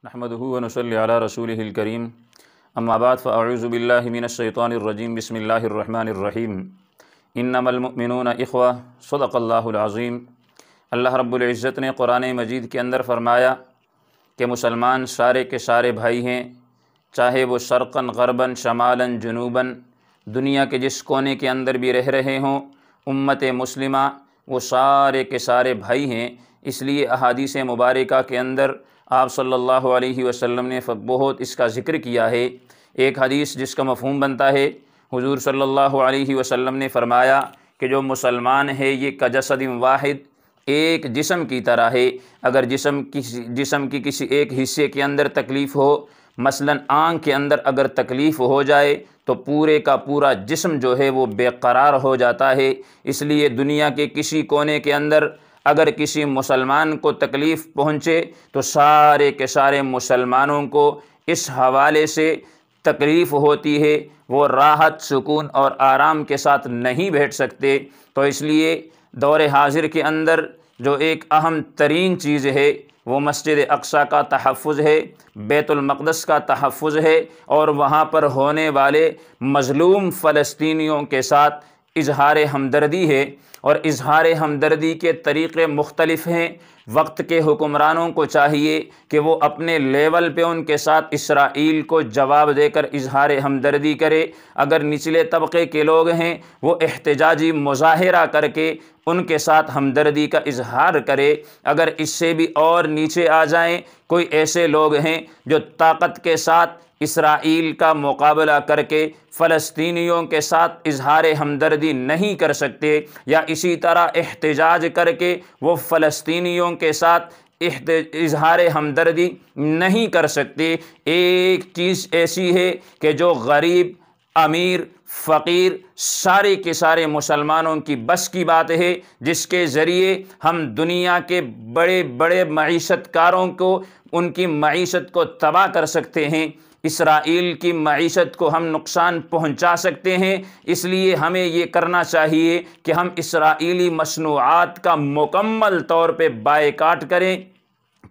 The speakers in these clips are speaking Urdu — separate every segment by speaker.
Speaker 1: نحمده ونصلي على رسوله الكريم اما بعد فاعوذ بالله من الشیطان الرجیم بسم اللہ الرحمن الرحیم انما المؤمنون اخوہ صدق اللہ العظیم۔ اللہ رب العزت نے قرآن مجید کے اندر فرمایا کہ مسلمان سارے کے سارے بھائی ہیں، چاہے وہ شرقاً غرباً شمالاً جنوباً دنیا کے جس کونے کے اندر بھی رہ رہے ہوں، امت مسلمہ وہ سارے کے سارے بھائی ہیں۔ اس لیے احادیث مبارکہ کے اندر آپ صلی اللہ علیہ وسلم نے بہت اس کا ذکر کیا ہے۔ ایک حدیث جس کا مفہوم بنتا ہے، حضور صلی اللہ علیہ وسلم نے فرمایا کہ جو مسلمان ہے یہ کجسد واحد، ایک جسم کی طرح ہے۔ اگر جسم کی کسی ایک حصے کے اندر تکلیف ہو، مثلا آنکھ کے اندر اگر تکلیف ہو جائے تو پورے کا پورا جسم جو ہے وہ بے قرار ہو جاتا ہے۔ اس لیے دنیا کے کسی کونے کے اندر اگر کسی مسلمان کو تکلیف پہنچے تو سارے کے سارے مسلمانوں کو اس حوالے سے تکلیف ہوتی ہے، وہ راحت سکون اور آرام کے ساتھ نہیں بیٹھ سکتے۔ تو اس لیے دور حاضر کے اندر جو ایک اہم ترین چیز ہے وہ مسجد اقصیٰ کا تحفظ ہے، بیت المقدس کا تحفظ ہے، اور وہاں پر ہونے والے مظلوم فلسطینیوں کے ساتھ اظہار ہمدردی ہے۔ اور اظہار ہمدردی کے طریقے مختلف ہیں۔ وقت کے حکمرانوں کو چاہیے کہ وہ اپنے لیول پہ ان کے ساتھ اسرائیل کو جواب دے کر اظہار ہمدردی کرے۔ اگر نچلے طبقے کے لوگ ہیں وہ احتجاجی مظاہرہ کر کے ان کے ساتھ ہمدردی کا اظہار کرے۔ اگر اس سے بھی اور نیچے آ جائیں، کوئی ایسے لوگ ہیں جو طاقت کے ساتھ اسرائیل کا مقابلہ کر کے فلسطینیوں کے ساتھ اظہار ہمدردی نہیں کر سکتے، یا اسی طرح احتجاج کر کے وہ فلسطینیوں کے ساتھ اظہار ہمدردی نہیں کر سکتے، ایک چیز ایسی ہے کہ جو غریب، امیر، فقیر سارے کے سارے مسلمانوں کی بس کی بات ہے، جس کے ذریعے ہم دنیا کے بڑے بڑے معیشت کاروں کو ان کی معیشت کو تباہ کر سکتے ہیں، اسرائیل کی معیشت کو ہم نقصان پہنچا سکتے ہیں۔ اس لیے ہمیں یہ کرنا چاہیے کہ ہم اسرائیلی مصنوعات کا مکمل طور پہ بائیکاٹ کریں،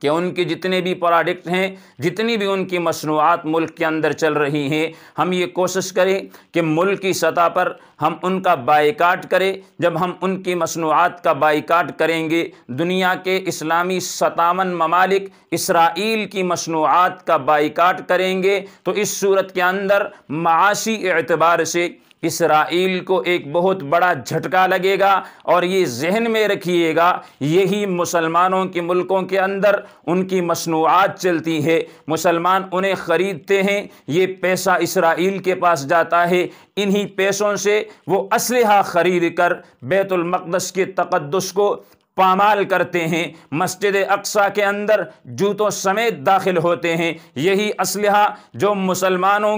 Speaker 1: کہ ان کی جتنے بھی پروڈکٹ ہیں، جتنی بھی ان کی مصنوعات ملک کے اندر چل رہی ہیں، ہم یہ کوشش کریں کہ ملک کی سطح پر ہم ان کا بائیکاٹ کریں۔ جب ہم ان کی مصنوعات کا بائیکاٹ کریں گے، دنیا کے اسلامی 57 ممالک اسرائیل کی مصنوعات کا بائیکاٹ کریں گے، تو اس صورت کے اندر معاشی اعتبار سے اسرائیل کو ایک بہت بڑا جھٹکا لگے گا۔ اور یہ ذہن میں رکھیے گا، یہی مسلمانوں کے ملکوں کے اندر ان کی مصنوعات چلتی ہے، مسلمان انہیں خریدتے ہیں، یہ پیسہ اسرائیل کے پاس جاتا ہے، انہی پیسوں سے وہ اسلحہ خرید کر بیت المقدس کے تقدس کو پامال کرتے ہیں، مسجد اقصیٰ کے اندر جوتوں سمیت داخل ہوتے ہیں۔ یہی اسلحہ جو مسلمانوں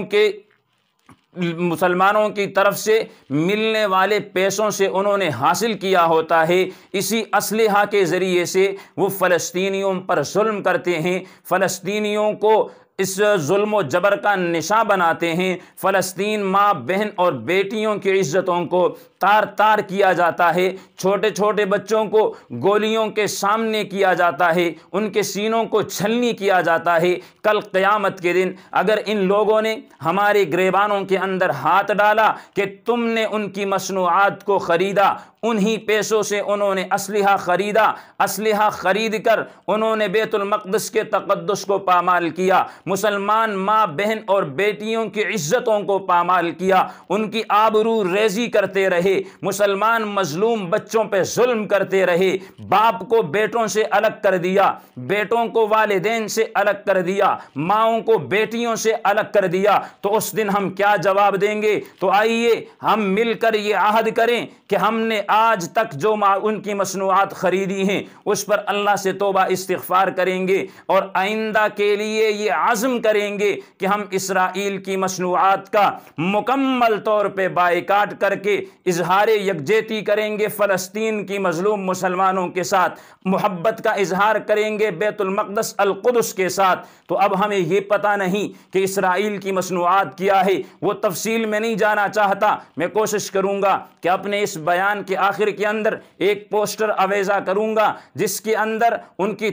Speaker 1: کی طرف سے ملنے والے پیسوں سے انہوں نے حاصل کیا ہوتا ہے، اسی اسلحہ کے ذریعے سے وہ فلسطینیوں پر ظلم کرتے ہیں، فلسطینیوں کو اس ظلم و جبر کا نشاں بناتے ہیں۔ فلسطین ماں، بہن اور بیٹیوں کی عزتوں کو تار تار کیا جاتا ہے، چھوٹے چھوٹے بچوں کو گولیوں کے سامنے کیا جاتا ہے، ان کے سینوں کو چھلنی کیا جاتا ہے۔ کل قیامت کے دن اگر ان لوگوں نے ہمارے گریبانوں کے اندر ہاتھ ڈالا کہ تم نے ان کی مصنوعات کو خریدا، انہی پیسوں سے انہوں نے اسلحہ خریدا، اسلحہ خرید کر انہوں نے بیت المقدس کے تقدس کو پامال کیا، مسلمان ماں، بہن اور بیٹیوں کی عزتوں کو پامال کیا، ان کی آبرو ریزی کرتے رہے، مسلمان مظلوم بچوں پہ ظلم کرتے رہے، باپ کو بیٹوں سے الگ کر دیا، بیٹوں کو والدین سے الگ کر دیا، ماؤں کو بیٹیوں سے الگ کر دیا، تو اس دن ہم کیا جواب دیں گے؟ تو آئیے ہم مل کر یہ عہد کریں کہ ہم نے آج تک جو ان کی مصنوعات خریدی ہیں اس پر اللہ سے توبہ استغفار کریں گے، اور آئندہ کے لیے یہ عزم کریں گے کہ ہم اسرائیل کی مصنوعات کا مکمل طور پہ بائیکاٹ کر کے اظہار یکجہتی کریں گے، فلسطین کی مظلوم مسلمانوں کے ساتھ محبت کا اظہار کریں گے، بیت المقدس القدس کے ساتھ۔ تو اب ہمیں یہ پتہ نہیں کہ اسرائیل کی مصنوعات کیا ہے، وہ تفصیل میں نہیں جانا چاہتا، میں کوشش کروں گا کہ اپنے اس بیان کے آخر کے اندر ایک پوسٹر آویزہ کروں گا جس کے اندر ان کی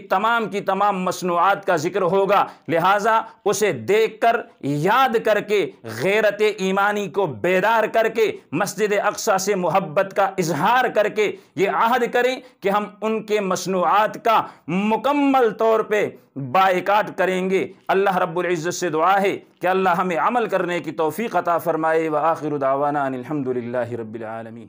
Speaker 1: تمام مصنوعات کا ذکر ہوگا، لہٰذا اسے دیکھ کر یاد کر کے غیرت ایمانی کو بیدار کر کے مسجد اقصیٰ سے محبت کا اظہار کر کے یہ عہد کریں کہ ہم ان کے مصنوعات کا مکمل طور پہ بائیکاٹ کریں گے۔ اللہ رب العزت سے دعا ہے کہ اللہ ہمیں عمل کرنے کی توفیق عطا فرمائے۔ وآخر دعوانا ان الحمد للہ رب العالمین۔